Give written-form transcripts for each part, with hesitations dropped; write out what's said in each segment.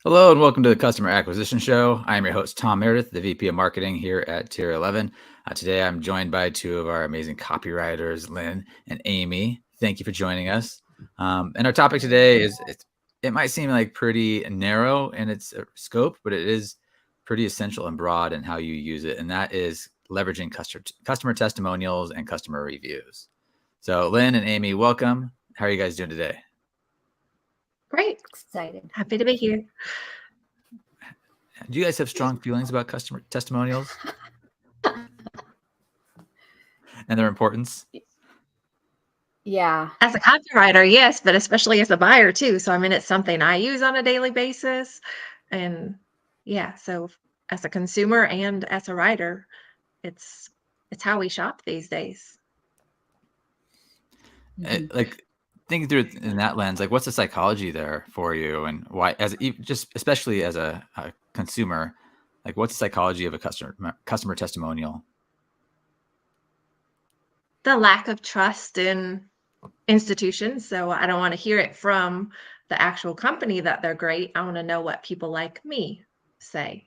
Hello and welcome to the Customer Acquisition Show. I am your host, Tom Meredith, the VP of Marketing here at Tier 11. Today I'm joined by two of our amazing copywriters, Lynn and Amy. Thank you for joining us. And our topic today is, it might seem like pretty narrow in its scope, but it is pretty essential and broad in how you use it. And that is leveraging customer testimonials and customer reviews. So Lynn and Amy, welcome. How are you guys doing today? Great. Excited. Happy to be here. Do you guys have strong feelings about customer testimonials and their importance? Yeah. As a copywriter, yes, but especially as a buyer too. So, it's something I use on a daily basis. And yeah, so as a consumer and as a writer, it's how we shop these days. Like thinking through it in that lens, like what's the psychology there for you, and why, especially as a consumer, like what's the psychology of a customer testimonial? The lack of trust in institutions. So I don't want to hear it from the actual company that they're great. I want to know what people like me say.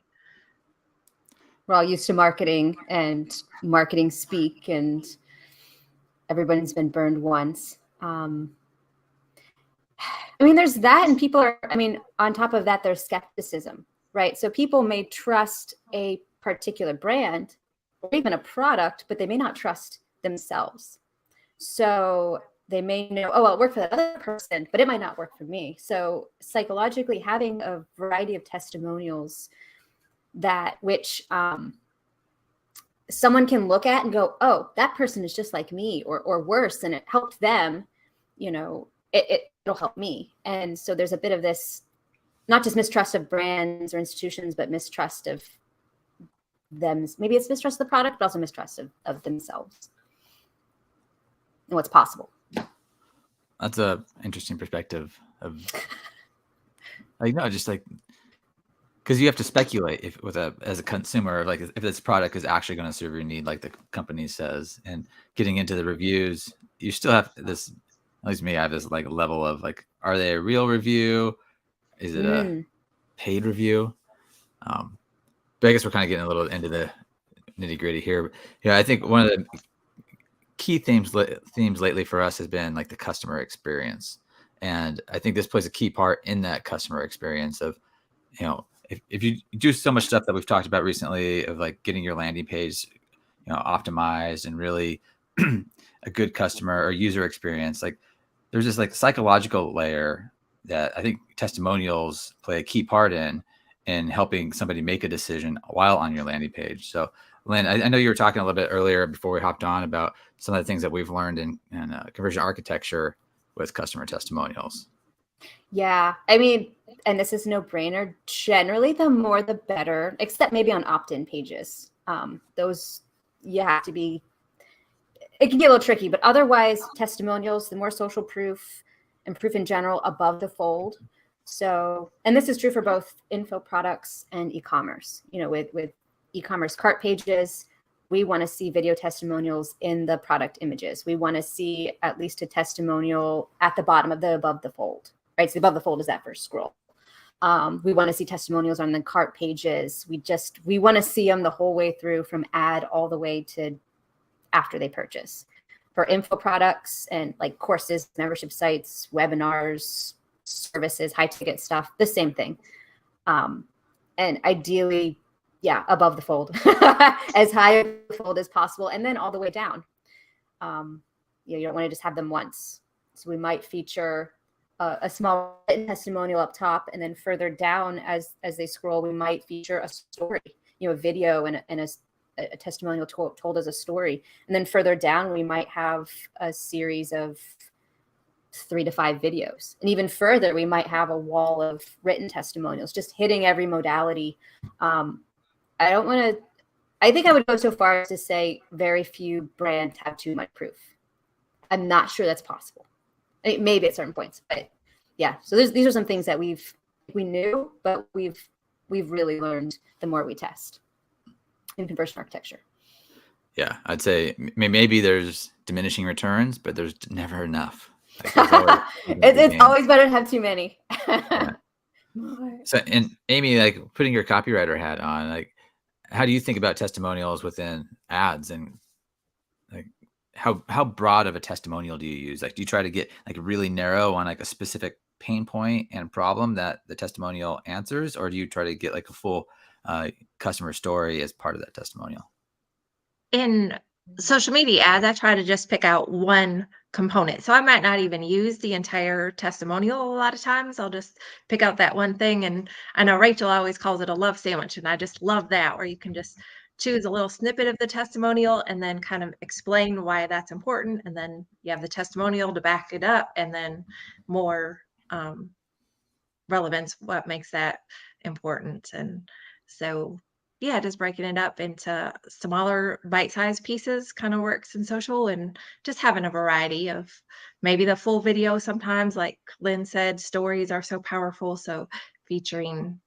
We're all used to marketing and marketing speak, and everybody's been burned once. There's that, and people are, on top of that, there's skepticism, right? So people may trust a particular brand or even a product, but they may not trust themselves. So they may know, oh, I'll work for that other person, but it might not work for me. So psychologically, having a variety of testimonials which someone can look at and go, oh, that person is just like me, or worse, and it helped them, it'll help me. And so there's a bit of this, not just mistrust of brands or institutions, but mistrust of them. Maybe it's mistrust of the product, but also mistrust of themselves and what's possible. That's a interesting perspective of because you have to speculate as a consumer, like if this product is actually going to serve your need, like the company says, and getting into the reviews, you still have this, at least me, I have this like level of like, are they a real review? Is it a paid review? But I guess we're kind of getting a little into the nitty gritty here. Yeah, I think one of the key themes lately for us has been like the customer experience. And I think this plays a key part in that customer experience of, if you do so much stuff that we've talked about recently of like getting your landing page, optimized and really a good customer or user experience, like there's this like psychological layer that I think testimonials play a key part in helping somebody make a decision while on your landing page. So Lynn, I know you were talking a little bit earlier before we hopped on about some of the things that we've learned in conversion architecture with customer testimonials. Yeah. And this is no brainer. Generally, the more the better, except maybe on opt-in pages. Those you have to be, it can get a little tricky, but otherwise testimonials, the more social proof and proof in general above the fold. So, and this is true for both info products and e-commerce. With e-commerce cart pages, we want to see video testimonials in the product images. We want to see at least a testimonial at the bottom of the above the fold, right? So above the fold is that first scroll. We want to see testimonials on the cart pages. We want to see them the whole way through, from ad all the way to after they purchase. For info products and like courses, membership sites, webinars, services, high ticket stuff, the same thing. And ideally, above the fold, as high of the fold as possible, and then all the way down. You don't want to just have them once. So we might feature a small testimonial up top, and then further down as they scroll, we might feature a story, a video and a testimonial told as a story. And then further down, we might have a series of 3 to 5 videos. And even further, we might have a wall of written testimonials, just hitting every modality. I think I would go so far as to say very few brands have too much proof. I'm not sure that's possible. Maybe at certain points, but yeah. So these are some things that we knew, but we've really learned the more we test in conversion architecture. Yeah, I'd say maybe there's diminishing returns, but there's never enough. Like, it's always better to have too many. Yeah. So, and Amy, like putting your copywriter hat on, like, how do you think about testimonials within ads, and like how broad of a testimonial do you use? Like, do you try to get like really narrow on like a specific pain point and problem that the testimonial answers, or do you try to get like a full customer story as part of that testimonial? In social media ads, I try to just pick out one component. So I might not even use the entire testimonial a lot of times. I'll just pick out that one thing. And I know Rachel always calls it a love sandwich. And I just love that, where you can just choose a little snippet of the testimonial and then kind of explain why that's important. And then you have the testimonial to back it up, and then more relevance, what makes that important. And so, yeah, just breaking it up into smaller bite-sized pieces kind of works in social, and just having a variety of maybe the full video sometimes, like Lynn said, stories are so powerful. So featuring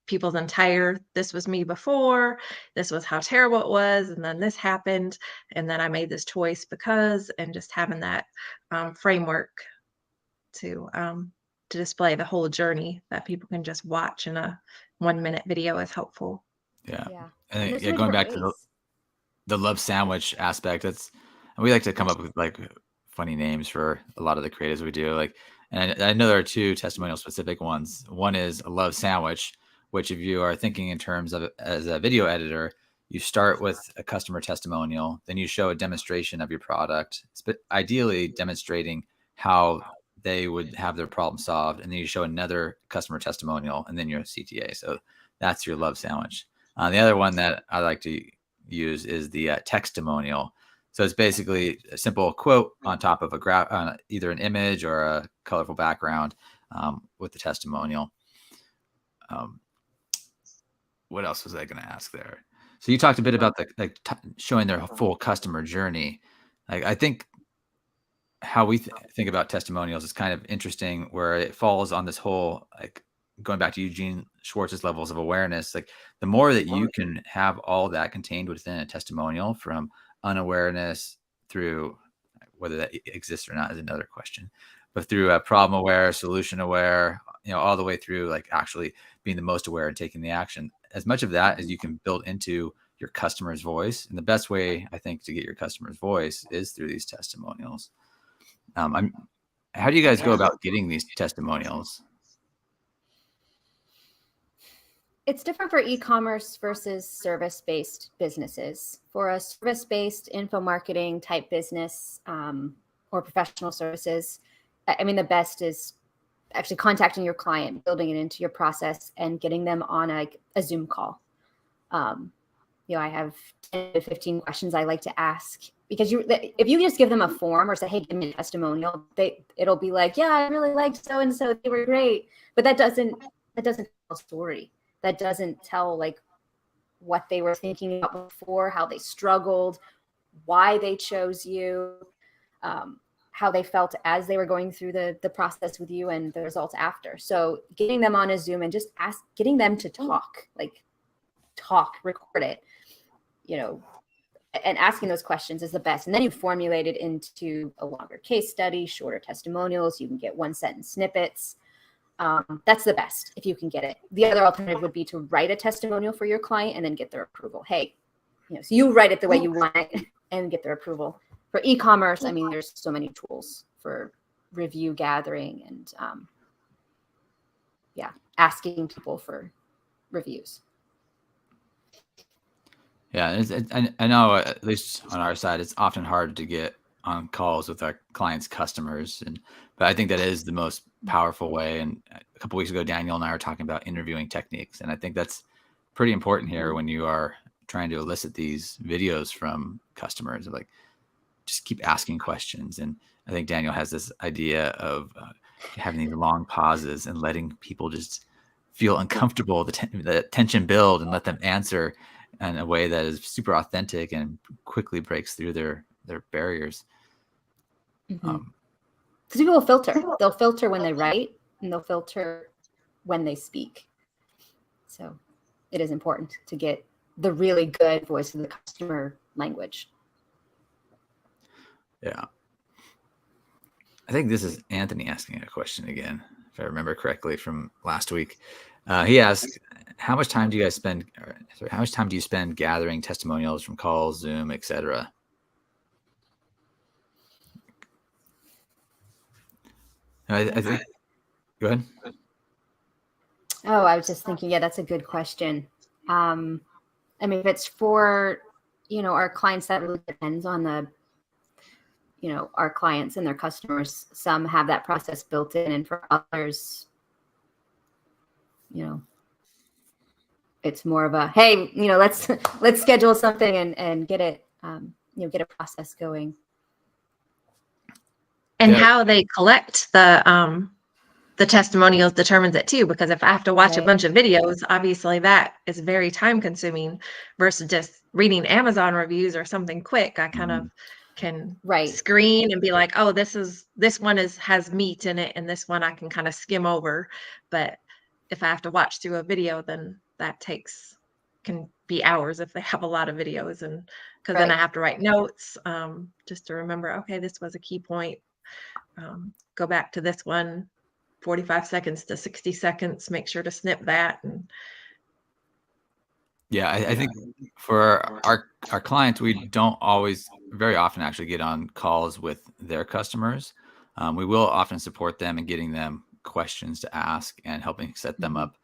people's entire, this was me before, this was how terrible it was, and then this happened, and then I made this choice because, and just having that framework to display the whole journey that people can just watch in a 1-minute video is helpful. Yeah. Yeah. And And there's so yeah, many going different back to ways. the love sandwich aspect, that's, and we like to come up with like funny names for a lot of the creatives we do. Like, and I know there are two testimonial specific ones. One is a love sandwich, which if you are thinking in terms of as a video editor, you start with a customer testimonial, then you show a demonstration of your product, ideally demonstrating how they would have their problem solved, and then you show another customer testimonial, and then your CTA. So that's your love sandwich. The other one that I like to use is the textimonial. So it's basically a simple quote on top of a graph, either an image or a colorful background with the testimonial. What else was I going to ask there? So you talked a bit about the like showing their full customer journey. Like, I think how we think about testimonials is kind of interesting, where it falls on this whole, like going back to Eugene Schwartz's levels of awareness. Like, the more that you can have all that contained within a testimonial, from unawareness through, whether that exists or not is another question, but through a problem aware, solution aware, all the way through like actually being the most aware and taking the action. As much of that as you can build into your customer's voice. And the best way, I think, to get your customer's voice is through these testimonials. How do you guys go about getting these testimonials? It's different for e-commerce versus service-based businesses. For a service-based info marketing type business or professional services, I mean, the best is actually contacting your client, building it into your process, and getting them on a Zoom call. I have 10 to 15 questions I like to ask, because if you just give them a form or say, hey, give me a testimonial, it'll be like, yeah, I really liked so-and-so, they were great. But that doesn't tell a story. That doesn't tell like what they were thinking about before, how they struggled, why they chose you, how they felt as they were going through the process with you, and the results after. So getting them on a Zoom and just getting them to talk, record it, and asking those questions is the best. And then you formulate it into a longer case study, shorter testimonials. You can get 1-sentence snippets. That's the best if you can get it. The other alternative would be to write a testimonial for your client and then get their approval. Hey, so you write it the way you want it and get their approval. For e-commerce, I mean, there's so many tools for review gathering and asking people for reviews. Yeah, I know, at least on our side, it's often hard to get on calls with our clients' customers, but I think that is the most powerful way. And a couple weeks ago, Daniel and I were talking about interviewing techniques, and I think that's pretty important here when you are trying to elicit these videos from customers. Like, just keep asking questions. And I think Daniel has this idea of having these long pauses and letting people just feel uncomfortable, the tension build, and let them answer in a way that is super authentic and quickly breaks through their barriers. Because people will filter. They'll filter when they write, and they'll filter when they speak. So it is important to get the really good voice of the customer language. Yeah. I think this is Anthony asking a question again. if I remember correctly from last week. He asked, how much time do you spend gathering testimonials from calls, Zoom, etc.? I think, go ahead. Oh, I was just thinking, yeah, that's a good question. I mean, if it's for, our clients, that really depends on our clients and their customers. Some have that process built in, and for others, it's more of a, hey, let's schedule something and get it, get a process going. And how they collect the testimonials determines it too, because if I have to watch a bunch of videos, obviously that is very time consuming versus just reading Amazon reviews or something quick. I kind of can screen and be like, oh, this one has meat in it, and this one I can kind of skim over. But if I have to watch through a video, then that can be hours if they have a lot of videos, and because then I have to write notes just to remember, okay, this was a key point. Go back to this one, 45 seconds to 60 seconds, make sure to snip that. And yeah, I think for our clients, we don't always, very often actually get on calls with their customers. We will often support them in getting them questions to ask and helping set them up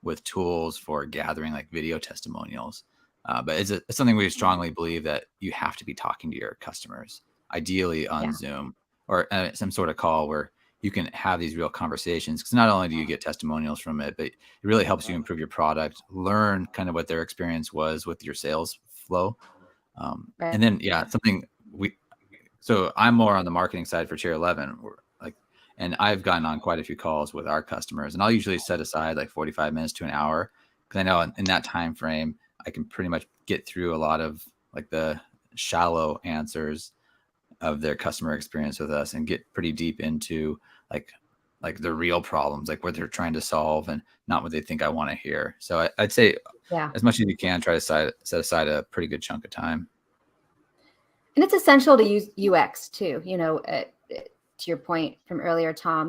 with tools for gathering like video testimonials. But it's something we strongly believe that you have to be talking to your customers, ideally on Zoom or some sort of call where you can have these real conversations, because not only do you get testimonials from it, but it really helps you improve your product, learn kind of what their experience was with your sales flow. And then, so I'm more on the marketing side for Tier 11, and I've gotten on quite a few calls with our customers, and I'll usually set aside like 45 minutes to an hour, because I know in that time frame, I can pretty much get through a lot of like the shallow answers of their customer experience with us and get pretty deep into like the real problems, like what they're trying to solve and not what they think I want to hear. So I'd say as much as you can, try to set aside a pretty good chunk of time. And it's essential to use UX too. To your point from earlier, Tom,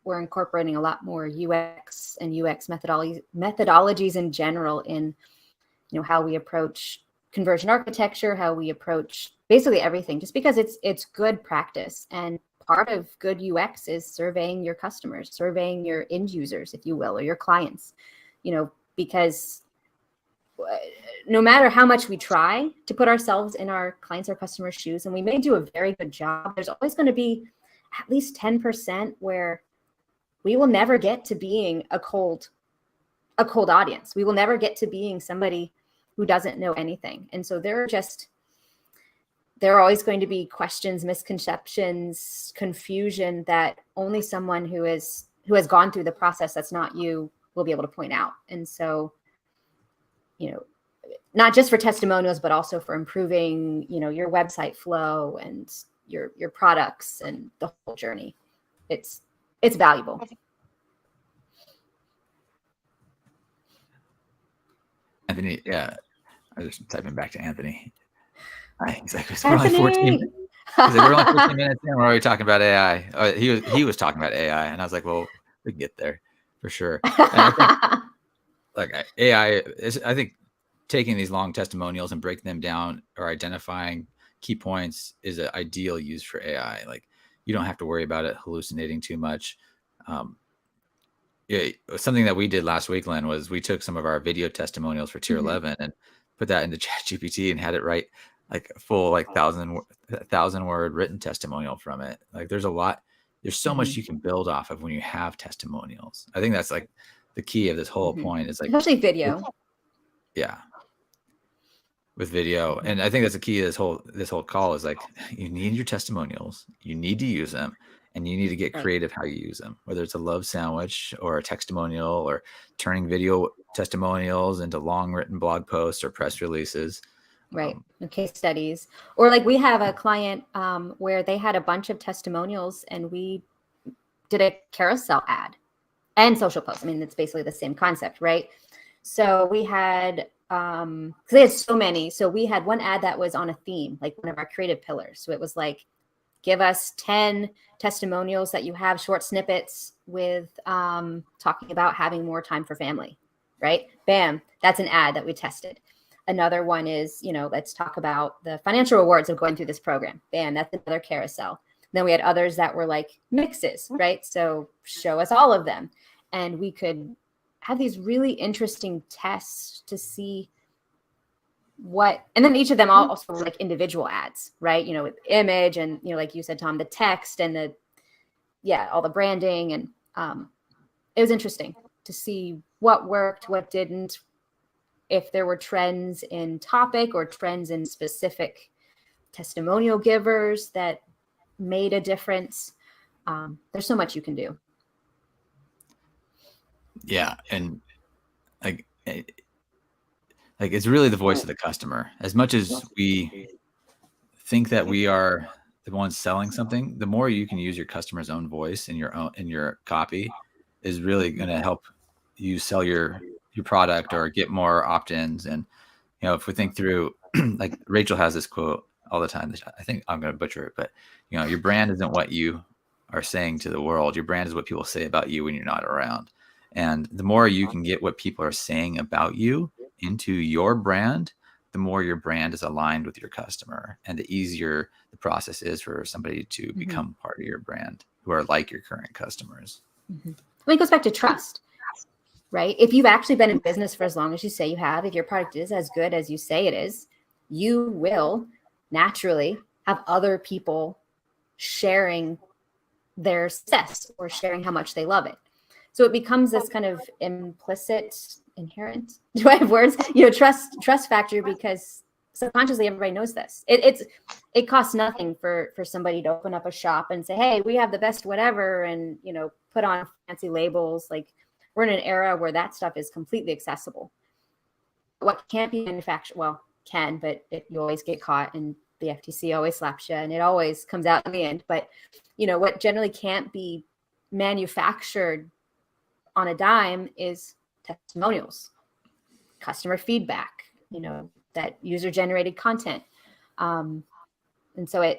we're incorporating a lot more UX and UX methodologies in general in, how we approach conversion architecture, how we approach basically everything, just because it's good practice. And part of good UX is surveying your customers, surveying your end users, if you will, or your clients, because no matter how much we try to put ourselves in our clients or customers' shoes, and we may do a very good job, there's always going to be at least 10% where we will never get to being a cold audience. We will never get to being somebody who doesn't know anything. And so there are always going to be questions, misconceptions, confusion that only someone who has gone through the process that's not you will be able to point out. And so, not just for testimonials, but also for improving, your website flow and your products and the whole journey. It's valuable. Anthony, I was just typing back to Anthony. He's like, we're only 14. He's like, we're only 14 minutes in. We're already talking about AI. He was talking about AI, and I was like, well, we can get there for sure. And I think AI is, I think taking these long testimonials and breaking them down or identifying key points is an ideal use for AI. Like, you don't have to worry about it hallucinating too much. Something that we did last week, Lynn, was we took some of our video testimonials for Tier 11 and put that into ChatGPT and had it write like a full 1,000 word written testimonial from it. Like, there's so much you can build off of when you have testimonials. I think that's like the key of this whole point is like, especially video. With video. And I think that's the key of this whole call is like, you need your testimonials, you need to use them, and you need to get creative how you use them, whether it's a love sandwich or a testimonial or turning video testimonials into long written blog posts or press releases. Right. Case studies. Or like we have a client where they had a bunch of testimonials and we did a carousel ad and social posts. I mean, it's basically the same concept, right? So we had, because they had so many. So we had one ad that was on a theme, like one of our creative pillars. So it was like, give us 10 testimonials that you have, short snippets with talking about having more time for family, right? Bam, that's an ad that we tested. Another one is, let's talk about the financial rewards of going through this program. Bam, that's another carousel. Then we had others that were like mixes, right? So show us all of them. And we could have these really interesting tests to see and then each of them also were like individual ads, right? With image and, like you said, Tom, the text and all the branding. And it was interesting to see what worked, what didn't, if there were trends in topic or trends in specific testimonial givers that made a difference. There's so much you can do. Yeah. And like it's really the voice of the customer. As much as we think that we are the ones selling something, the more you can use your customer's own voice in your copy is really going to help you sell your product or get more opt-ins. And if we think through, like Rachel has this quote all the time, I think I'm going to butcher it, but your brand isn't what you are saying to the world. Your brand is what people say about you when you're not around. And the more you can get what people are saying about you into your brand, the more your brand is aligned with your customer, and the easier the process is for somebody to become part of your brand who are like your current customers. It goes back to trust, right? If you've actually been in business for as long as you say you have, if your product is as good as you say it is, you will naturally have other people sharing their success or sharing how much they love it. So it becomes this kind of inherent, do I have words? Trust factor, because subconsciously everybody knows this. It costs nothing for somebody to open up a shop and say, hey, we have the best whatever, and put on fancy labels. Like, we're in an era where that stuff is completely accessible. What can't be manufactured, well, can, but you always get caught, and the FTC always slaps you, and it always comes out in the end. But what generally can't be manufactured on a dime is testimonials, customer feedback, that user-generated content. And so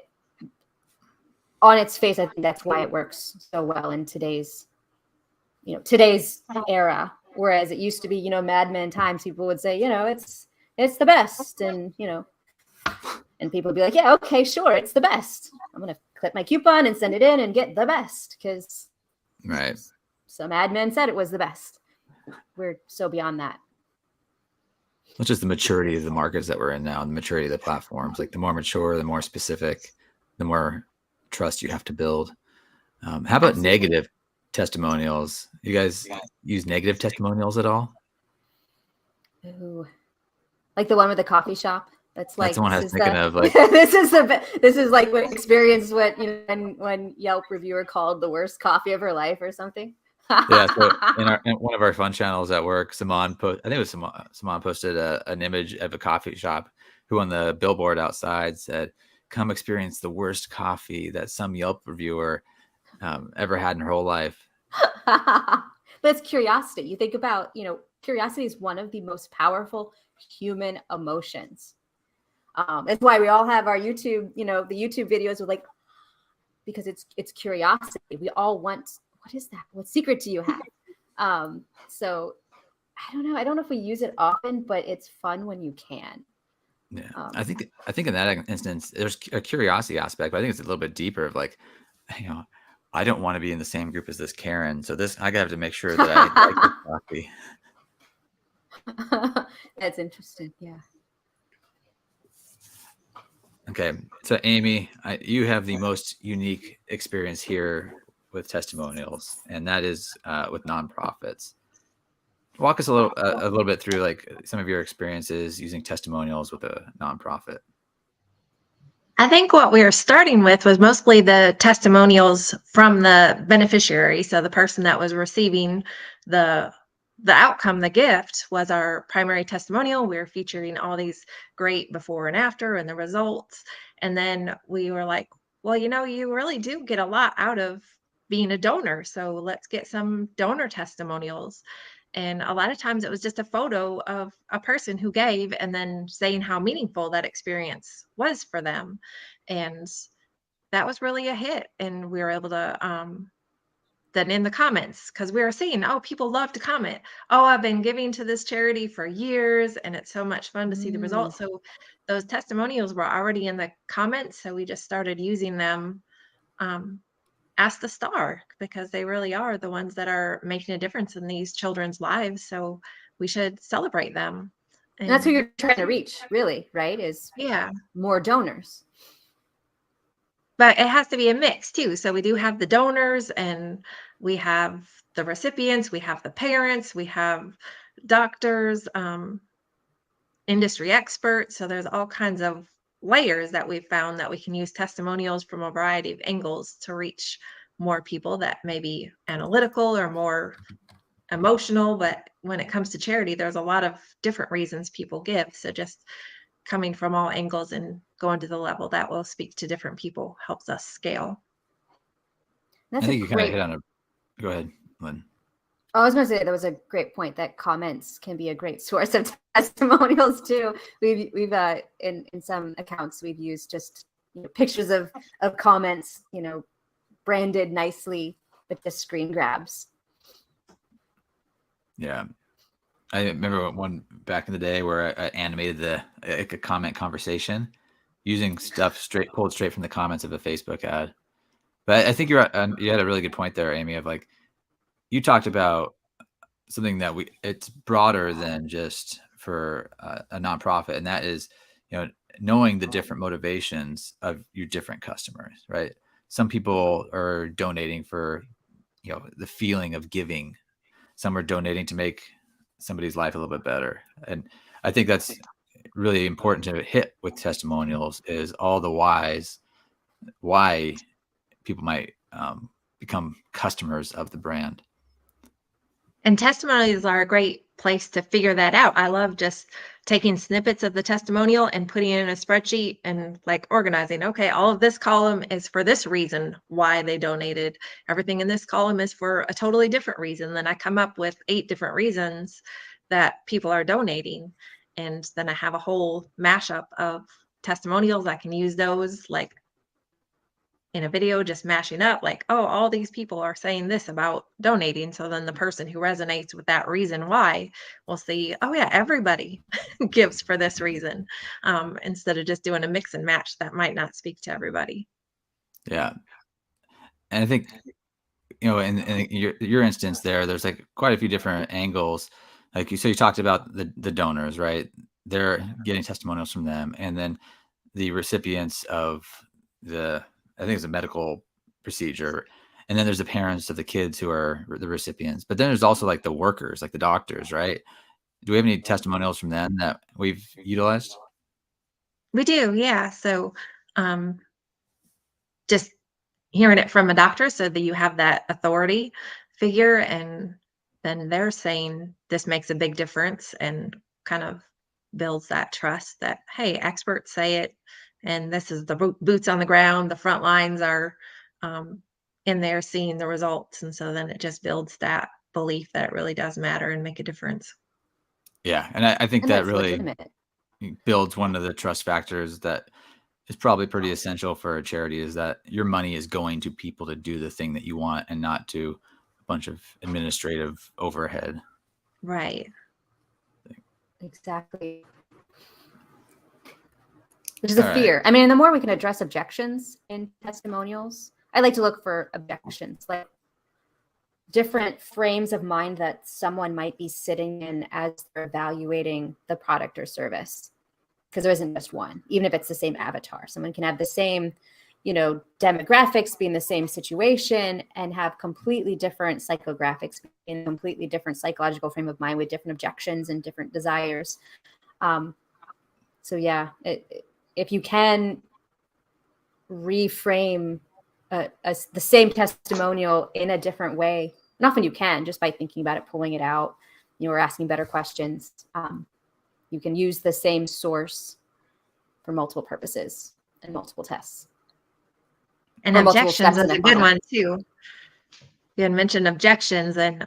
on its face, I think that's why it works so well in today's era. Whereas it used to be, Mad Men times, people would say, it's the best. And, and people would be like, yeah, okay, sure, it's the best. I'm going to clip my coupon and send it in and get the best because right. Some ad men said it was the best. We're so beyond that. It's just the maturity of the markets that we're in now, and the maturity of the platforms. Like, the more mature, the more specific, the more trust you have to build. How about negative testimonials? You guys use negative testimonials at all? Ooh, like the one with the coffee shop. That's the one I was thinking of. Like, this is like what experience what when Yelp reviewer called the worst coffee of her life or something. Yeah, so in one of our fun channels at work, Simon posted an image of a coffee shop who on the billboard outside said, "Come experience the worst coffee that some Yelp reviewer ever had in her whole life." But it's curiosity. You think about, curiosity is one of the most powerful human emotions. That's why we all have our YouTube, the YouTube videos with because it's curiosity. We all want, what is that? What secret do you have? So I don't know. I don't know if we use it often, but it's fun when you can. Yeah. I think in that instance, there's a curiosity aspect, but I think it's a little bit deeper of I don't want to be in the same group as this Karen. So I have to make sure that I like this coffee. That's interesting. Yeah. Okay. So Amy, you have the most unique experience here with testimonials, and that is with nonprofits. Walk us a little bit through some of your experiences using testimonials with a nonprofit. I think what we were starting with was mostly the testimonials from the beneficiary. So the person that was receiving the outcome, the gift, was our primary testimonial. We were featuring all these great before and after and the results. And then we were like, well, you really do get a lot out of being a donor. So let's get some donor testimonials. And a lot of times it was just a photo of a person who gave and then saying how meaningful that experience was for them. And that was really a hit. And we were able to than in the comments, because we were seeing, oh, people love to comment. Oh, I've been giving to this charity for years and it's so much fun to see the results. So those testimonials were already in the comments. So we just started using them as the star, because they really are the ones that are making a difference in these children's lives. So we should celebrate them. And that's who you're trying to reach, really, right? Is more donors. But it has to be a mix too. So we do have the donors, and we have the recipients, we have the parents, we have doctors, industry experts. So there's all kinds of layers that we've found that we can use testimonials from a variety of angles to reach more people that may be analytical or more emotional. But when it comes to charity, there's a lot of different reasons people give. So just coming from all angles and going to the level that will speak to different people helps us scale. That's I think you kind of hit on a, go ahead, Lynn. I was going to say that was a great point, that comments can be a great source of testimonials too. We've in some accounts, we've used just pictures of comments, branded nicely with the screen grabs. Yeah. I remember one back in the day where I animated a comment conversation using stuff pulled straight from the comments of a Facebook ad. But I think you had a really good point there, Amy, of like, you talked about something that it's broader than just for a nonprofit. And that is, knowing the different motivations of your different customers, right? Some people are donating for, the feeling of giving. Some are donating to make somebody's life a little bit better. And I think that's really important to hit with testimonials, is all the why people might become customers of the brand. And testimonials are a great place to figure that out. I love just taking snippets of the testimonial and putting it in a spreadsheet and like organizing. Okay, all of this column is for this reason why they donated. Everything in this column is for a totally different reason. Then I come up with 8 different reasons that people are donating. And then I have a whole mashup of testimonials. I can use those like in a video, just mashing up like, oh, all these people are saying this about donating. So then the person who resonates with that reason why will see, oh yeah, everybody gives for this reason, instead of just doing a mix and match that might not speak to everybody. Yeah. And I think, in your instance there's like quite a few different angles. Like you talked about the donors, right? They're getting testimonials from them. And then the recipients of I think it's a medical procedure. And then there's the parents of the kids who are the recipients. But then there's also like the workers, like the doctors, right? Do we have any testimonials from them that we've utilized? We do, yeah. So just hearing it from a doctor so that you have that authority figure, and then they're saying this makes a big difference and kind of builds that trust that, hey, experts say it, and this is the boots on the ground, the front lines are in there seeing the results. And so then it just builds that belief that it really does matter and make a difference. Yeah. And I think that really legitimate. Builds one of the trust factors that is probably pretty essential for a charity, is that your money is going to people to do the thing that you want and not to a bunch of administrative overhead. Right. Exactly. Which is a fear. I mean, the more we can address objections in testimonials, I like to look for objections, like different frames of mind that someone might be sitting in as they're evaluating the product or service. Because there isn't just one, even if it's the same avatar. Someone can have the same, demographics, be in the same situation, and have completely different psychographics, in a completely different psychological frame of mind with different objections and different desires. So yeah, if you can reframe the same testimonial in a different way, and often you can just by thinking about it, pulling it out, or asking better questions. You can use the same source for multiple purposes and multiple tests. And objections is a good one too. You had mentioned objections, and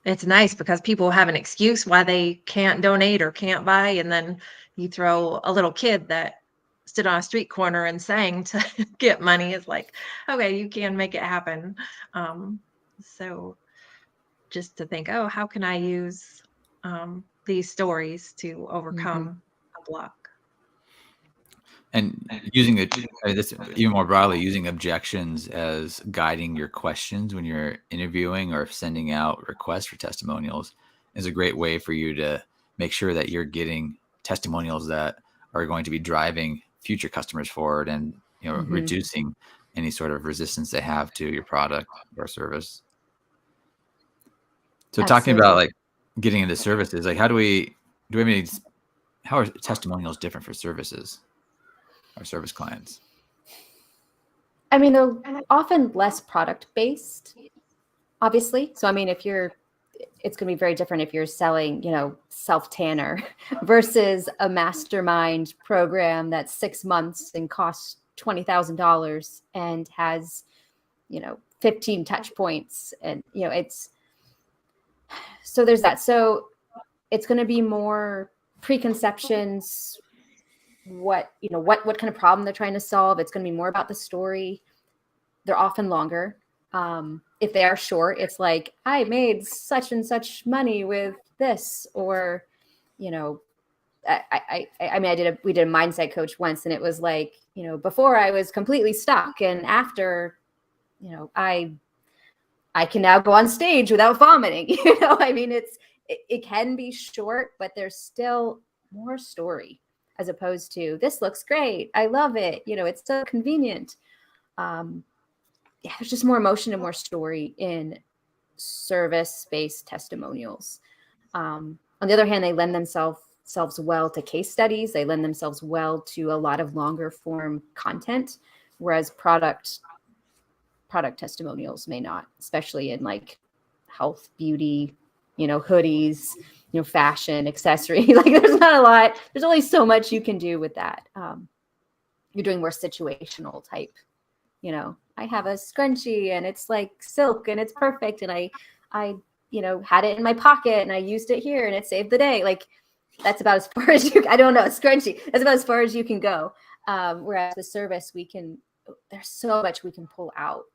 it's nice because people have an excuse why they can't donate or can't buy. And then you throw a little kid that stood on a street corner and sang to get money. It's like, okay, you can make it happen. So just to think, oh, how can I use these stories to overcome a block? And using this even more broadly, using objections as guiding your questions when you're interviewing or sending out requests for testimonials is a great way for you to make sure that you're getting testimonials that are going to be driving future customers forward and reducing any sort of resistance they have to your product or service. So talking about like getting into services, like how are testimonials different for services? Our service clients? I mean, they're often less product based, obviously. So, I mean, it's going to be very different if you're selling, self tanner versus a mastermind program that's 6 months and costs $20,000 and has, 15 touch points. And, so there's that. So it's going to be more preconceptions, what kind of problem they're trying to solve. It's going to be more about the story. They're often longer. If they are short, it's like, I made such and such money with this, or, we did a mindset coach once, and it was like, before I was completely stuck, and after, I can now go on stage without vomiting. I mean, it can be short, but there's still more story. As opposed to, this looks great, I love it, it's so convenient. There's just more emotion and more story in service-based testimonials. On the other hand, they lend themselves well to case studies. They lend themselves well to a lot of longer form content, whereas product testimonials may not, especially in like health, beauty, hoodies, fashion, accessory. Like there's not a lot. There's only so much you can do with that. You're doing more situational type. I have a scrunchie and it's like silk and it's perfect. And I had it in my pocket and I used it here and it saved the day. Like that's about as far as I don't know, a scrunchie. That's about as far as you can go. Whereas the service, there's so much we can pull out.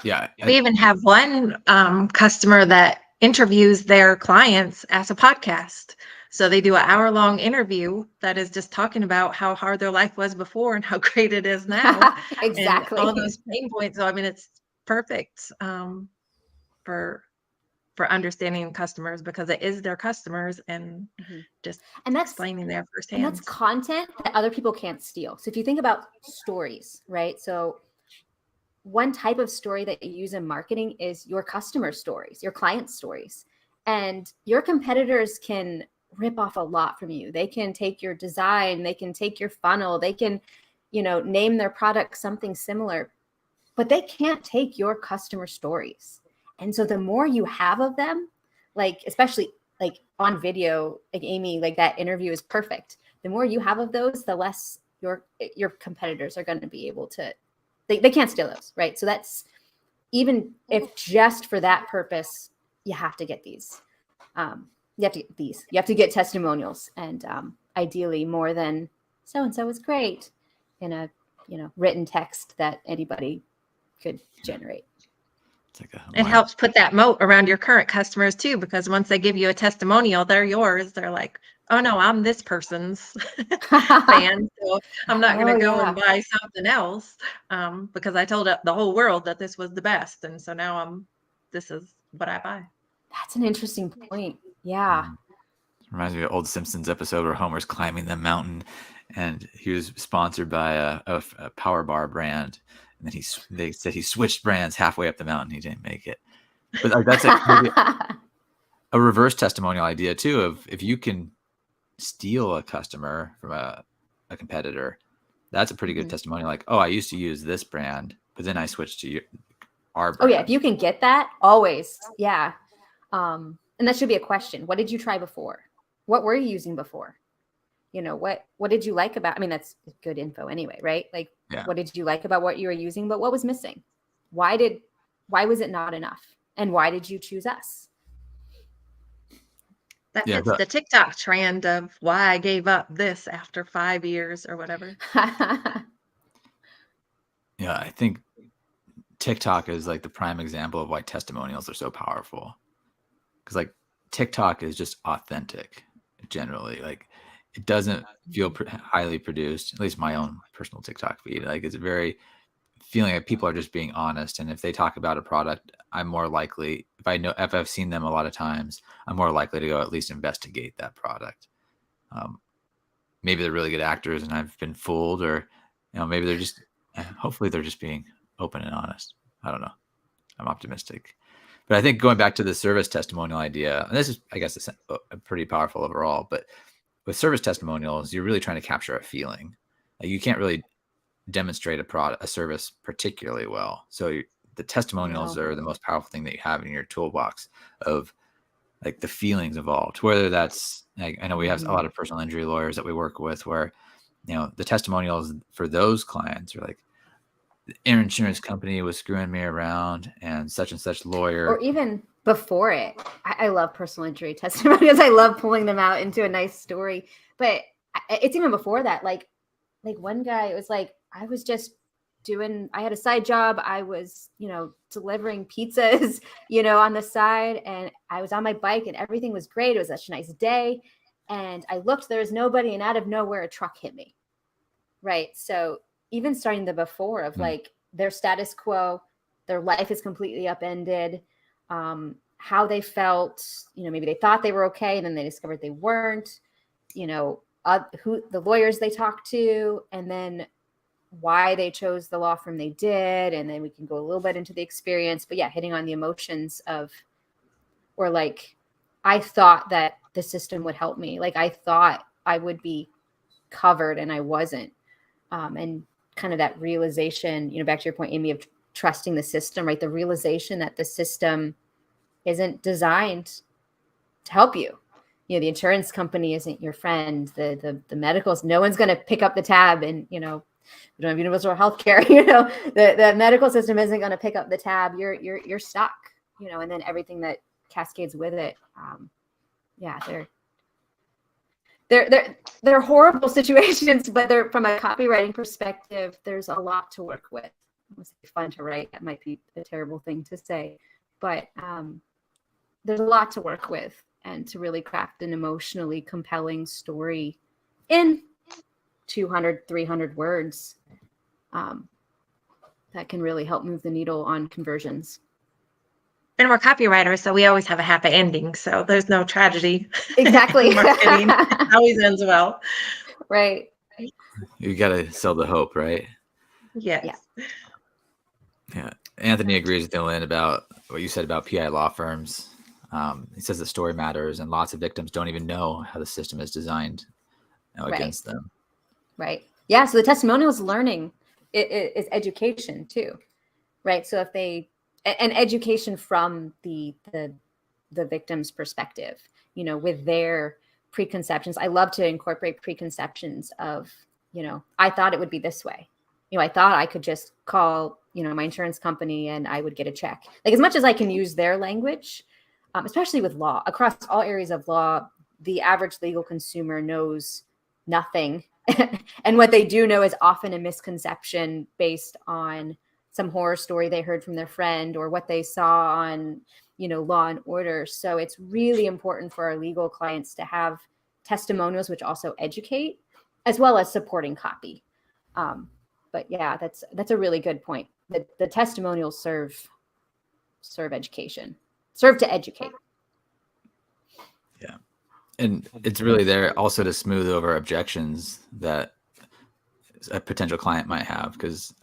We even have one customer that interviews their clients as a podcast. So they do an hour-long interview that is just talking about how hard their life was before and how great it is now. Exactly. And all those pain points. So I mean, it's perfect for understanding customers, because it is their customers, and just explaining their firsthand. And that's content that other people can't steal. So if you think about stories, right? So one type of story that you use in marketing is your customer stories, your client stories. And your competitors can rip off a lot from you. They can take your design, they can take your funnel, they can, name their product something similar, but they can't take your customer stories. And so the more you have of them, like, especially like on video, like Amy, like that interview is perfect. The more you have of those, the less your competitors are going to be able to, they can't steal those, right? So that's, even if just for that purpose, you have to get these. You have to get testimonials, and ideally more than so-and-so is great in a, written text that anybody could generate. It helps put that moat around your current customers too, because once they give you a testimonial, they're yours. They're like, oh no, I'm this person's fan, so I'm not going to go and buy something else because I told the whole world that this was the best, and so now this is what I buy. That's an interesting point. Yeah. Reminds me of an old Simpsons episode where Homer's climbing the mountain, and he was sponsored by a power bar brand. And then they said he switched brands halfway up the mountain. He didn't make it. But that's a reverse testimonial idea too, of if you can steal a customer from a competitor, that's a pretty good testimonial. Like, oh, I used to use this brand, but then I switched to our brand. Oh yeah, if you can get that, always. Yeah. And that should be a question. What did you try before? What were you using before? What did you like about, I mean, that's good info anyway, right? Like, what did you like about what you were using, but what was missing? Why was it not enough? And why did you choose us? That fits the TikTok trend of why I gave up this after 5 years or whatever. Yeah, I think TikTok is like the prime example of why testimonials are so powerful. Because like TikTok is just authentic generally. Like it doesn't feel highly produced, at least my own personal TikTok feed. Like it's very feeling like people are just being honest. And if they talk about a product, I'm more likely, if I've seen them a lot of times, I'm more likely to go at least investigate that product. Maybe they're really good actors and I've been fooled, or, maybe they're just, hopefully they're just being open and honest. I don't know. I'm optimistic. But I think going back to the service testimonial idea, and this is, I guess, a pretty powerful overall, but with service testimonials, you're really trying to capture a feeling. Like you can't really demonstrate a service particularly well. So the testimonials are the most powerful thing that you have in your toolbox of like the feelings involved, whether that's like, I know we have a lot of personal injury lawyers that we work with where, the testimonials for those clients are like, the insurance company was screwing me around and such lawyer. Or even before it. I love personal injury testimonials. I love pulling them out into a nice story. But it's even before that. Like one guy, it was like, I was just I had a side job. I was, delivering pizzas, on the side, and I was on my bike and everything was great. It was such a nice day. And I looked, there was nobody, and out of nowhere, a truck hit me. Right. So even starting the before of like their status quo, their life is completely upended, how they felt, maybe they thought they were okay and then they discovered they weren't, who the lawyers they talked to, and then why they chose the law firm they did. And then we can go a little bit into the experience, but yeah, hitting on the emotions of, or like, I thought that the system would help me. Like I thought I would be covered and I wasn't. And kind of that realization, back to your point, Amy, of trusting the system, right? The realization that the system isn't designed to help you. The insurance company isn't your friend. The medicals, no one's going to pick up the tab and, we don't have universal health care. The medical system isn't going to pick up the tab. You're stuck, and then everything that cascades with it. They're horrible situations, but they're, from a copywriting perspective, there's a lot to work with. It's fun to write. That might be a terrible thing to say, but there's a lot to work with and to really craft an emotionally compelling story in 200, 300 words that can really help move the needle on conversions. And we're copywriters, so we always have a happy ending. So there's no tragedy. Exactly. Marketing always ends well. Right. You got to sell the hope, right? Yes. Yeah. Anthony agrees with Dylan about what you said about PI law firms. He says the story matters, and lots of victims don't even know how the system is designed against them. Right. Yeah. So the testimonials learning is education too, right? So if an education from the victim's perspective, with their preconceptions. I love to incorporate preconceptions of, I thought it would be this way. I thought I could just call, my insurance company and I would get a check. Like as much as I can use their language, especially with law, across all areas of law, the average legal consumer knows nothing. And what they do know is often a misconception based on some horror story they heard from their friend or what they saw on, Law and Order. So it's really important for our legal clients to have testimonials, which also educate, as well as supporting copy. But yeah, that's a really good point. The testimonials serve education, serve to educate. Yeah. And it's really there also to smooth over objections that a potential client might have. Because,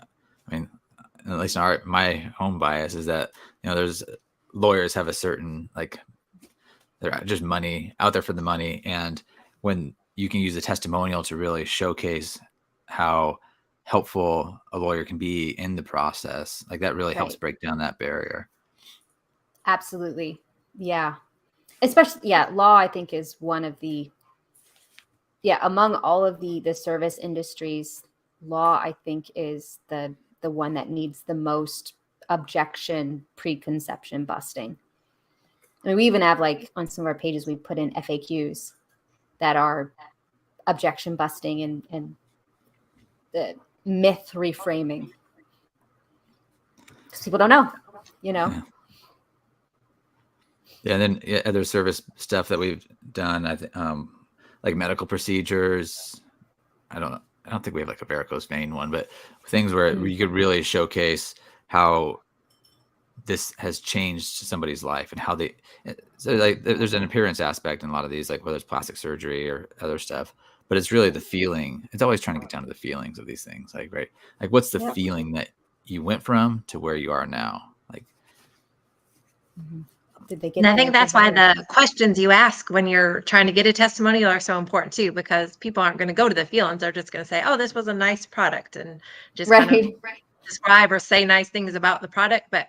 at least my own bias is that, there's lawyers have a certain, like, they're just money out there for the money. And when you can use a testimonial to really showcase how helpful a lawyer can be in the process, like that really helps break down that barrier. Absolutely. Yeah. Especially, law, I think, is one of the, among all of the service industries, law, I think, is the one that needs the most objection preconception busting. We even have, like, on some of our pages, we put in FAQs that are objection busting and the myth reframing. People don't know, you know. Yeah, and then other service stuff that we've done, I think, like medical procedures. I don't think we have like a varicose vein one, but things where you could really showcase how this has changed somebody's life and how they. So like, there's an appearance aspect in a lot of these, like whether it's plastic surgery or other stuff, but it's really the feeling. It's always trying to get down to the feelings of these things, like right, like what's the feeling that you went from to where you are now, like. Did they get? And I think that's why the questions you ask when you're trying to get a testimonial are so important too, because people aren't going to go to the feelings. They're just going to say, "Oh, this was a nice product," and just kind of describe or say nice things about the product. But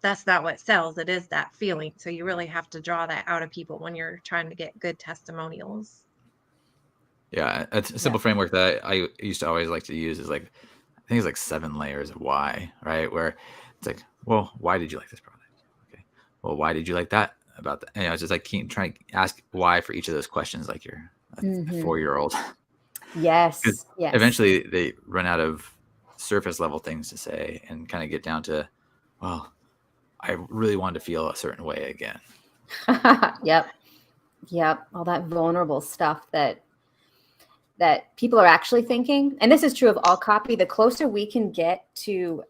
that's not what sells. It is that feeling. So you really have to draw that out of people when you're trying to get good testimonials. Yeah, a simple framework that I used to always like to use is like, I think it's like 7 layers of why, right? Where it's like, well, why did you like this product? Well, why did you like that about that? It's just like trying to ask why for each of those questions, like you're a 4-year-old. Yes. Eventually they run out of surface level things to say and kind of get down to, well, I really wanted to feel a certain way again. Yep. All that vulnerable stuff that people are actually thinking. And this is true of all copy. The closer we can get to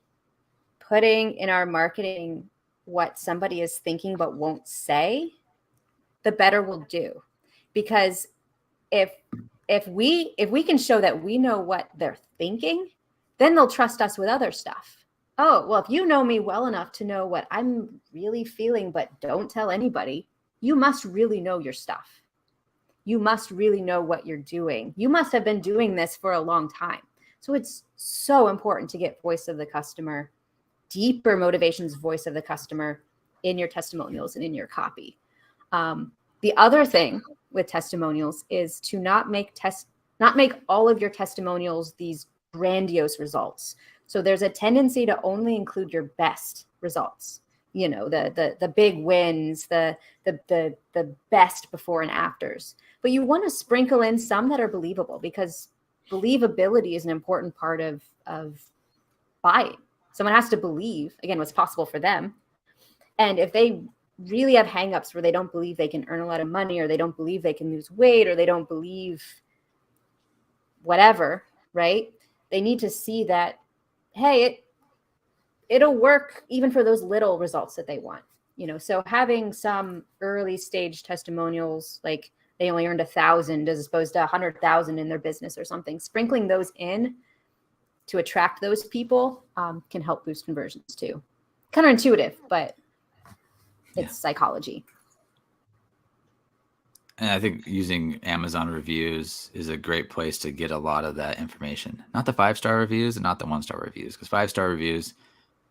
putting in our marketing what somebody is thinking but won't say, the better we'll do. Because if we can show that we know what they're thinking, then they'll trust us with other stuff. Oh, well, if you know me well enough to know what I'm really feeling but don't tell anybody, you must really know your stuff. You must really know what you're doing. You must have been doing this for a long time. So it's so important to get voice of the customer, deeper motivations, voice of the customer in your testimonials and in your copy. The other thing with testimonials is to not make all of your testimonials these grandiose results. So there's a tendency to only include your best results, the big wins, the best before and afters. But you want to sprinkle in some that are believable, because believability is an important part of buying. Someone has to believe, again, what's possible for them. And if they really have hangups where they don't believe they can earn a lot of money, or they don't believe they can lose weight, or they don't believe whatever, right? They need to see that, hey, it'll work even for those little results that they want. So having some early stage testimonials, like they only earned 1,000 as opposed to 100,000 in their business or something, sprinkling those in to attract those people can help boost conversions too. Counterintuitive, but it's psychology. And I think using Amazon reviews is a great place to get a lot of that information. Not the 5-star reviews and not the 1-star reviews, because 5-star reviews,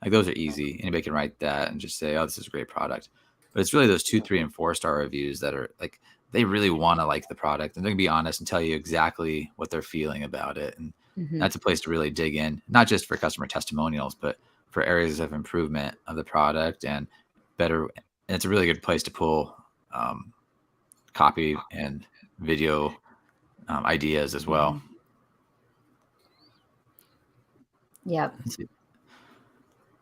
like those are easy. Anybody can write that and just say, oh, this is a great product. But it's really those 2, 3, and 4-star reviews that are like, they really want to like the product, and they're gonna be honest and tell you exactly what they're feeling about it. And that's a place to really dig in, not just for customer testimonials, but for areas of improvement of the product and better. And it's a really good place to pull copy and video ideas as well. Yep.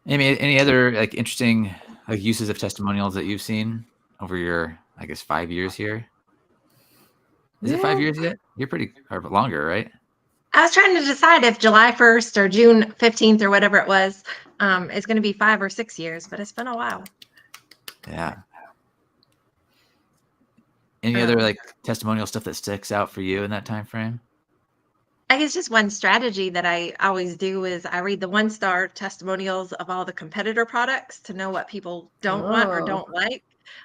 Amy, any other like interesting uses of testimonials that you've seen over your, I guess, 5 years here? Is it 5 years yet? You're pretty or longer, right? I was trying to decide if July 1st or June 15th or whatever it was is going to be 5 or 6 years, but it's been a while. Yeah. Any other like testimonial stuff that sticks out for you in that time frame? I guess just one strategy that I always do is I read the 1-star testimonials of all the competitor products to know what people don't want or don't like.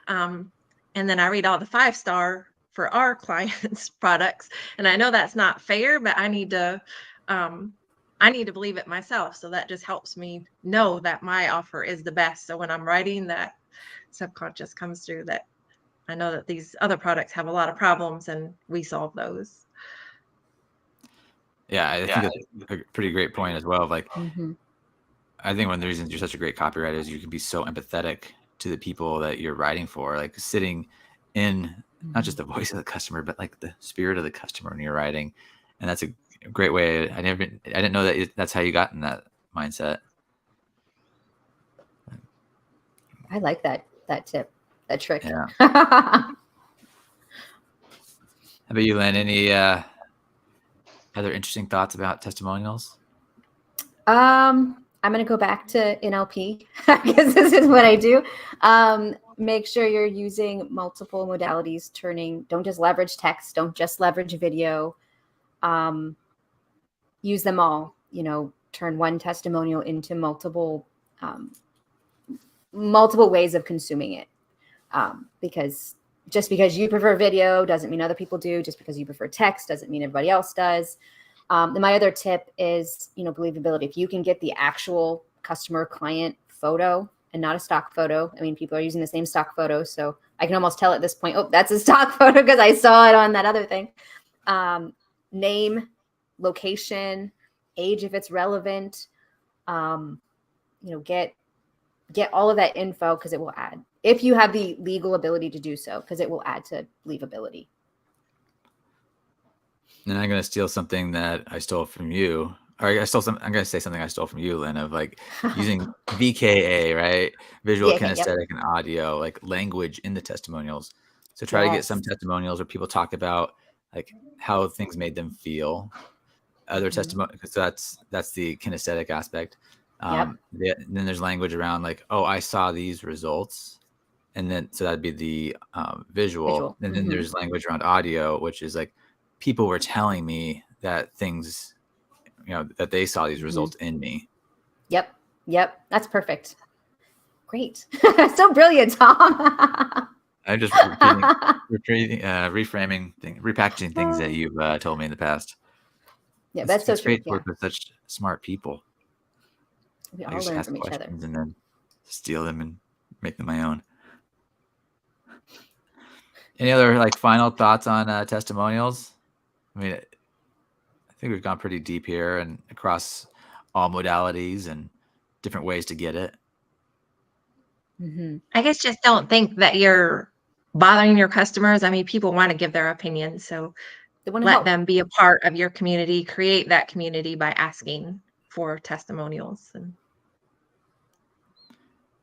And then I read all the 5-star for our clients' products. And I know that's not fair, but I need to believe it myself. So that just helps me know that my offer is the best. So when I'm writing, that subconscious comes through, that I know that these other products have a lot of problems and we solve those. Yeah, I think that's a pretty great point as well. Like, I think one of the reasons you're such a great copywriter is you can be so empathetic to the people that you're writing for, like sitting in not just the voice of the customer, but like the spirit of the customer when you're writing. And that's a great way. I didn't know that that's how you got in that mindset. I like that tip, that trick. Yeah. How about you, Lynn? Any other interesting thoughts about testimonials? I'm going to go back to NLP because this is what I do. Make sure you're using multiple modalities, don't just leverage text, don't just leverage video. Use them all, turn one testimonial into multiple ways of consuming it. Because just because you prefer video doesn't mean other people do. Just because you prefer text doesn't mean everybody else does. Then my other tip is, believability. If you can get the actual customer client photo and not a stock photo. I mean, people are using the same stock photo, so I can almost tell at this point, oh, that's a stock photo because I saw it on that other thing. Name, location, age if it's relevant. Get all of that info because it will add, if you have the legal ability to do so, because it will add to believability. And I'm going to steal something that I stole from you. Or I'm going to say something I stole from you, Lynn, of like using VKA, right? Visual, kinesthetic, and audio, like language in the testimonials. So try to get some testimonials where people talk about like how things made them feel. Other testimonials, so that's the kinesthetic aspect. Then there's language around like, oh, I saw these results. And then, so that'd be the visual. And then there's language around audio, which is like, people were telling me that things, that they saw these results in me. Yep. That's perfect. Great. So brilliant, Tom. I'm just reframing, repackaging things that you've told me in the past. Yeah, that's so true. It's great to work with such smart people. We all learn from each other. And then steal them and make them my own. Any other like final thoughts on testimonials? I mean, I think we've gone pretty deep here and across all modalities and different ways to get it. I guess just don't think that you're bothering your customers. I mean, people want to give their opinions, so let them be a part of your community. Create that community by asking for testimonials.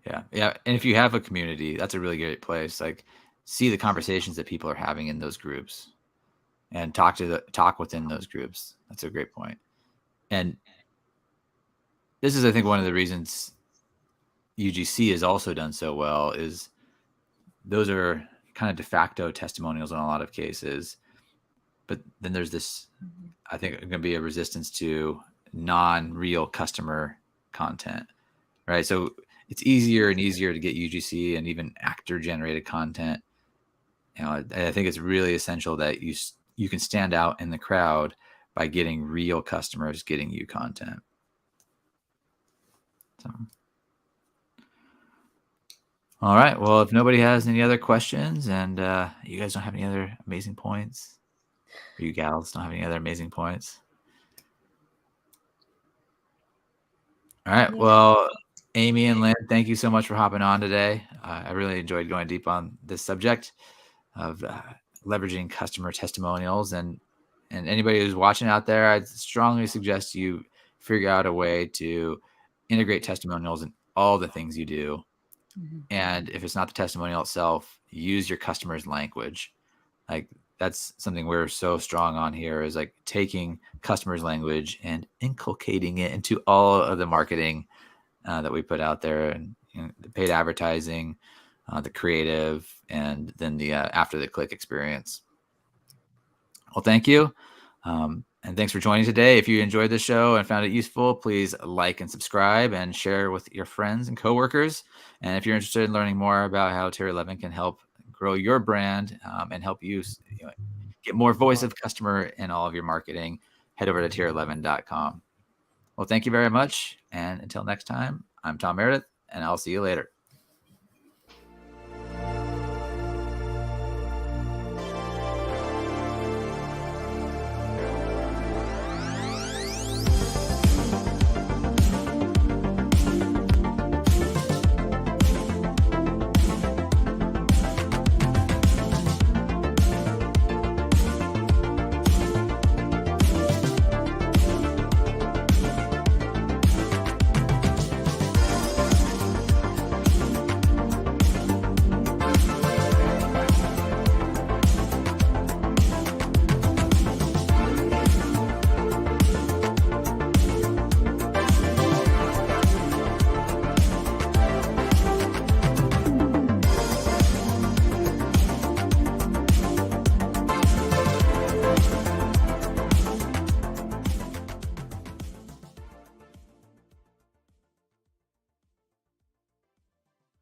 Yeah. And if you have a community, that's a really great place. Like, see the conversations that people are having in those groups and talk within those groups. That's a great point. And this is, I think, one of the reasons UGC has also done so well is those are kind of de facto testimonials in a lot of cases. But then there's this, I think, going to be a resistance to non-real customer content, right? So it's easier and easier to get UGC and even actor-generated content. I think it's really essential that you can stand out in the crowd by getting real customers getting you content. So, all right. Well, if nobody has any other questions and you guys don't have any other amazing points, or you gals don't have any other amazing points. All right. Well, Amy and Lynn, thank you so much for hopping on today. I really enjoyed going deep on this subject of leveraging customer testimonials. And anybody who's watching out there, I'd strongly suggest you figure out a way to integrate testimonials in all the things you do. And if it's not the testimonial itself, use your customer's language. Like, that's something we're so strong on here, is like taking customers' language and inculcating it into all of the marketing that we put out there, and the paid advertising, the creative, and then the after the click experience. Well, thank you. And thanks for joining today. If you enjoyed the show and found it useful, please like and subscribe and share with your friends and coworkers. And if you're interested in learning more about how Tier 11 can help grow your brand and help you, get more voice of customer in all of your marketing, head over to tier11.com. Well, thank you very much. And until next time, I'm Tom Meredith, and I'll see you later.